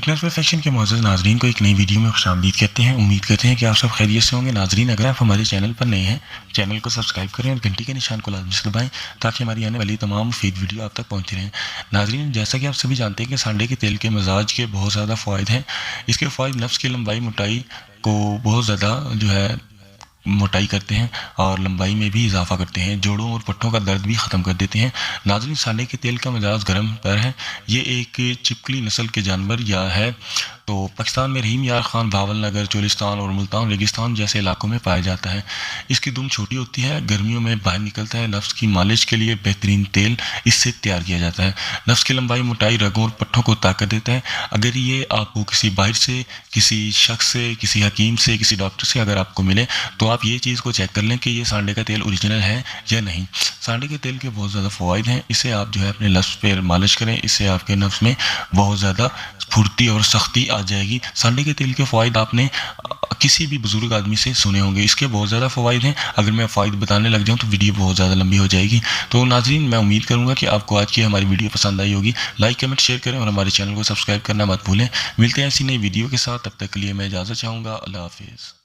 Fitness perfection के मौजूद नाजरीन को एक नई वीडियो में खुशामदीद कहते हैं। उम्मीद करते हैं कि आप सब खैरियत से होंगे। नाजरीन, अगर आप हमारे चैनल पर नए हैं, चैनल को सब्सक्राइब करें और घंटी के निशान को लाजमी से दबाएं ताकि हमारी आने वाली तमाम मुफीद वीडियो आप तक पहुंचती रहें। नाजरीन, जैसा कि आप सभी जानते हैं कि सांडे के तेल के मजाज के बहुत ज़्यादा फ़ायद हैं। इसके फ़ायद नफ्स की लंबाई मोटाई को बहुत ज़्यादा मोटाई करते हैं और लंबाई में भी इजाफा करते हैं। जोड़ों और पट्टों का दर्द भी ख़त्म कर देते हैं। नाज़रीन, सांडे के तेल का मिजाज गर्म पर है। ये एक चिपकली नस्ल के जानवर या है तो पाकिस्तान में रहीम यार खान, भावल नगर, चोलिस्तान और मुल्तान रेगिस्तान जैसे इलाकों में पाया जाता है। इसकी दुम छोटी होती है, गर्मियों में बाहर निकलता है। नफ्स की मालिश के लिए बेहतरीन तेल इससे तैयार किया जाता है। नफ्स की लंबाई, मोटाई, रगों और पट्टों को ताकत देता है। अगर ये आपको किसी बाहर से, किसी शख्स से, किसी हकीम से, किसी डॉक्टर से अगर आपको मिले तो आप ये चीज़ को चेक कर लें कि ये सांडे का तेल ओरिजिनल है या नहीं। सांडे के तेल के बहुत ज़्यादा फ़वाइद हैं। इसे आप अपने नफ्स पर मालिश करें, इससे आपके नफ्स में बहुत ज़्यादा फुर्ती और सख्ती आ जाएगी। सांडे के तेल के फ़वाइद आपने किसी भी बुजुर्ग आदमी से सुने होंगे। इसके बहुत ज़्यादा फ़वाइद हैं। अगर मैं फ़ायदे बताने लग जाऊँ तो वीडियो बहुत ज़्यादा लंबी हो जाएगी। तो नाज़रीन, मैं उम्मीद करूँगा कि आपको आज की हमारी वीडियो पसंद आई होगी। लाइक, कमेंट, शेयर करें और हमारे चैनल को सब्सक्राइब करना मत भूलें। मिलते हैं ऐसी नई वीडियो के साथ, तब तक के लिए मैं इजाज़त चाहूँगा। अल्लाह हाफिज़।